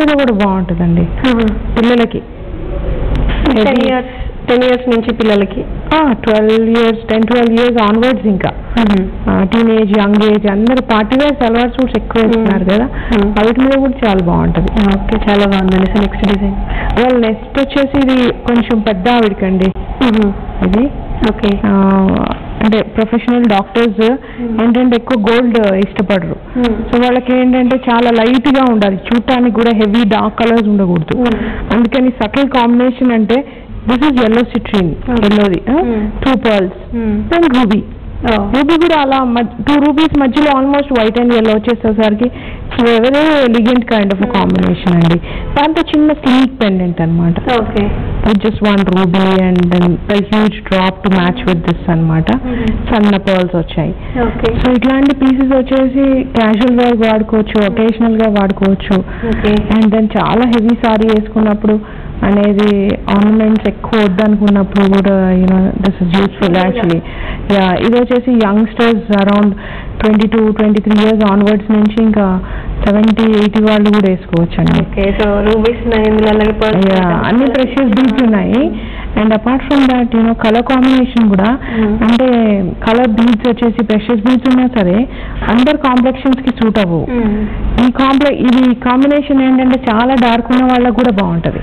మీద కూడా బాగుంటుందండి పిల్లలకి. 10 years నుంచి పిల్లలకి 10-12 years ఆన్వర్డ్స్ ఇంకా టీనేజ్ యంగ్ ఏజ్ అందరు పార్టీ వేర్ సల్వార్ సూట్స్ ఎక్కువ వేస్తున్నారు కదా, వాటి మీద కూడా చాలా బాగుంటుంది. ఓకే, చాలా బాగుందండి. సో నెక్స్ట్ డిజైన్ నెక్స్ట్ వచ్చేసి ఇది కొంచెం పెద్ద ఆవిడకండి. ఇది ఓకే, అంటే ప్రొఫెషనల్ డాక్టర్స్ ఏంటంటే ఎక్కువ గోల్డ్ ఇష్టపడరు. సో వాళ్ళకి ఏంటంటే చాలా లైట్ గా ఉండాలి, చూడటానికి కూడా హెవీ డార్క్ కలర్స్ ఉండకూడదు. అందుకని సటిల్ కాంబినేషన్ అంటే this is yellow citrine, yellowది 2 pearls and ruby. Ruby కూడా అలా 2 rubies మధ్యలో ఆల్మోస్ట్ వైట్ అండ్ yellow వచ్చేసరికి very elegant kind of combination అండి. దాంతో చిన్న స్లీక్ పెండెంట్ అనమాట. Okay, just one ruby and then a huge drop to match with this అనమాట. సన్న పర్ల్స్ వచ్చాయి. సో ఇట్లాంటి పీసెస్ వచ్చేసి క్యాజువల్ వేర్ వాడుకోవచ్చు, ఒకేషనల్ గా వాడుకోవచ్చు. అండ్ దెన్ చాలా హెవీ సారీ వేసుకున్నప్పుడు అనేది ఆర్నమెంట్స్ ఎక్కువ వద్దనుకున్నప్పుడు కూడా you know this is useful actually. ఇది వచ్చేసి యంగ్స్టర్స్ అరౌండ్ 22-23 years ఆన్వర్డ్స్ నుంచి ఇంకా 70-80 వాళ్ళు కూడా వేసుకోవచ్చు అండి. అన్ని ప్రెషియస్ బీడ్స్ ఉన్నాయి. And apart from that you know colour combination కూడా, అంటే కలర్ బీడ్స్ వచ్చేసి ప్రెషియస్ బీడ్స్ ఉన్నా సరే అందరు కాంప్లెక్షన్స్ కి సూట్ అవ్వవు. ఇది కాంబినేషన్ ఏంటంటే చాలా డార్క్ ఉన్న వాళ్ళకి కూడా బాగుంటది.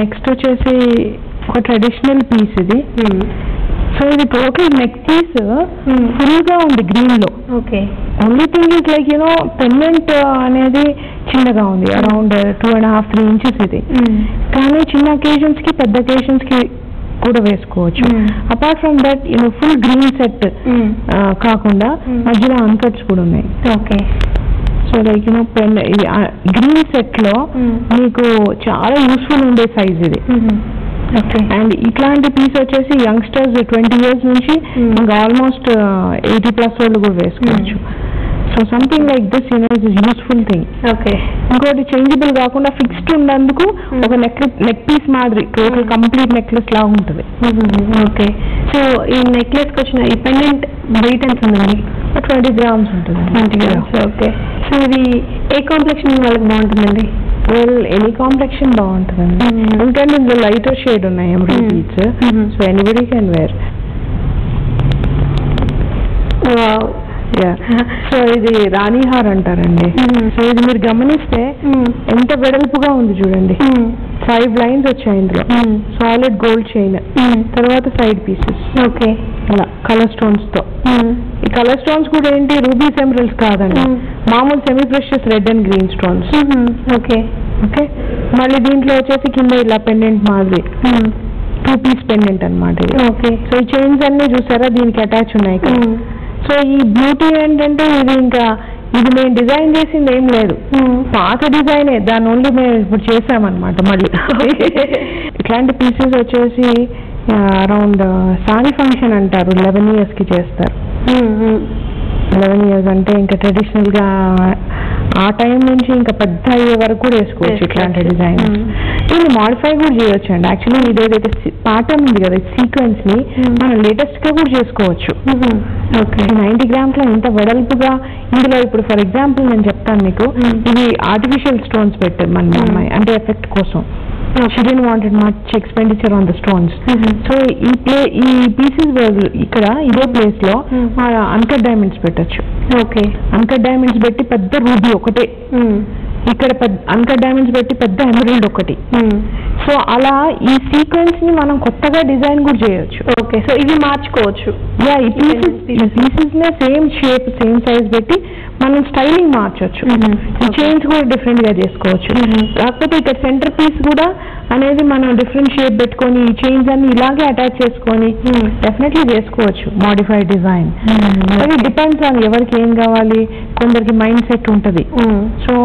నెక్స్ట్ వచ్చేసి ఒక ట్రెడిషనల్ పీస్ ఇది. సో ఇది టోటల్ నెక్ పీస్ ఫుల్ గా ఉంది గ్రీన్ లో. Only thing is like you know pendant అనేది చిన్నగా ఉంది, అరౌండ్ 2.5-3 inches ఇది. కానీ చిన్న అకేషన్స్ కి పెద్ద అకేషన్స్ కి కూడా వేసుకోవచ్చు. Apart from that you know full green set కాకుండా మధ్యలో అన్కట్స్ కూడా ఉన్నాయి. Okay, so like you know green set లో మీకు చాలా యూస్ఫుల్ ఉండే సైజ్ ఇది. అండ్ ఇట్లాంటి పీస్ వచ్చేసి యంగ్స్టర్స్ 20 years నుంచి ఇంకా ఆల్మోస్ట్ 80+ వాళ్ళు కూడా వేసుకోవచ్చు. So something like this you know is useful thing. ఇంకోటి చేంజబుల్ కాకుండా ఫిక్స్డ్ ఉన్నందుకు ఒక నెక్ పీస్ మాదిరి టోటల్ కంప్లీట్ నెక్లెస్ లాగా ఉంటుంది. ఓకే, సో ఈ నెక్లెస్ కి వచ్చిన ఈ పెండెంట్ వెయిట్ ఎంత ఉందండి? 20 grams ఉంటుంది. 20 grams. ఓకే, సో ఇది ఏ కాంప్లెక్షన్ వాళ్ళకి బాగుంటుందండి? ఎనీ కాంప్లెక్షన్ బాగుంటుందండి. ఎందుకంటే ఇందులో లైటర్ షేడ్ ఉన్నాయి embroidery beads. So anybody can wear. So ఇది రాణిహార్ అంటారండి. సో ఇది మీరు గమనిస్తే ఎంత వెడల్పుగా ఉంది చూడండి. 5 lines వచ్చాయి ఇందులో. సాలిడ్ గోల్డ్ చైన్, తర్వాత సైడ్ పీసెస్. ఓకే, అలా కలర్ స్టోన్స్ తో. ఈ కలర్ స్టోన్స్ కూడా ఏంటి రూబీస్ ఎమరల్డ్స్ కాదండి, మామూలు semi precious red and green stones. Okay okay, మళ్ళీ దీంట్లో వచ్చేసి కింద ఇలా పెండెంట్ మాదిరి 2 piece పెండెంట్ అనమాట ఇది. ఓకే, సో ఈ చైన్స్ అన్ని చూసారా దీనికి అటాచ్ ఉన్నాయి. సో ఈ బ్యూటీ ఏంటంటే ఇది ఇంకా ఇది మేము డిజైన్ చేసింది ఏం లేదు, పాత డిజైనే, దాన్ని ఓన్లీ మేము ఇప్పుడు చేసామన్నమాట మళ్ళీ. ఇట్లాంటి పీసెస్ వచ్చేసి అరౌండ్ సారీ ఫంక్షన్ అంటారు 11 years కి చేస్తారు. 11 years అంటే ఇంకా ట్రెడిషనల్ గా ఆ టైం నుంచి ఇంకా పెద్ద అయ్యే వరకు కూడా వేసుకోవచ్చు ఇట్లాంటి డిజైన్. దీన్ని మాడిఫై కూడా చేయొచ్చు అండి. యాక్చువల్లీ ఇదేదైతే ప్యాటర్న్ ఉంది కదా సీక్వెన్స్ ని మనం లేటెస్ట్ గా కూడా చేసుకోవచ్చు. 90 grams లో ఇంత వెడల్పుగా ఇందులో ఇప్పుడు ఫర్ ఎగ్జాంపుల్ నేను చెప్తాను మీకు, ఇది ఆర్టిఫిషియల్ స్టోన్స్ పెట్టారు మన అమ్మాయి, అంటే ఎఫెక్ట్ కోసం. She didn't want much expenditure on the stones. So ఈ పీసెస్ ఇక్కడ ఇదే ప్లేస్ లో అన్కట్ డైమండ్స్ పెట్టచ్చు. ఓకే, అన్కట్ డైమండ్స్ పెట్టి పెద్ద రూబీ ఒకటే, ఇక్కడ అన్కట్ డైమండ్స్ పెట్టి పెద్ద ఎమరల్డ్ ఒకటి. సో అలా ఈ సీక్వెన్స్ ని మనం కొత్తగా డిజైన్ కూడా చేయొచ్చు. ఓకే, సో ఇవి మార్చుకోవచ్చు. ఈ పీసెస్ నే సేమ్ షేప్ సేమ్ సైజ్ పెట్టి మనం స్టైలింగ్ మార్చొచ్చు. ఈ చైన్స్ కూడా డిఫరెంట్ గా చేసుకోవచ్చు. కాకపోతే ఇక్కడ సెంటర్ పీస్ కూడా అనేది మనం డిఫరెంట్ షేప్ పెట్టుకొని ఈ చైన్స్ అన్ని ఇలాగే అటాచ్ చేసుకొని డెఫినెట్లీ చేసుకోవచ్చు మోడిఫైడ్ డిజైన్. అది డిపెండ్స్ ఆన్ ఎవరికి ఏం కావాలి, కొందరికి మైండ్ సెట్ ఉంటుంది. సో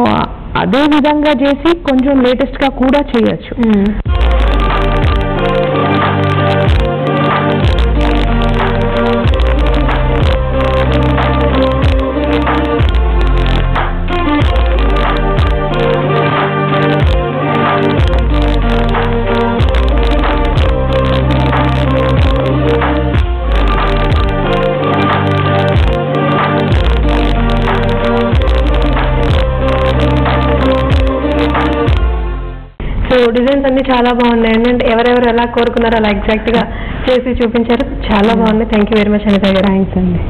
అదే విధంగా చేసి కొంచెం లేటెస్ట్ గా కూడా చేయొచ్చు. డిజైన్స్ అన్ని చాలా బాగున్నాయి అండి. ఎవరెవరు ఎలా కోరుకున్నారో అలా ఎగ్జాక్ట్ గా చేసి చూపించారు. చాలా బాగున్నాయి. Thank you very much Anitha గారు. థ్యాంక్స్ అండి.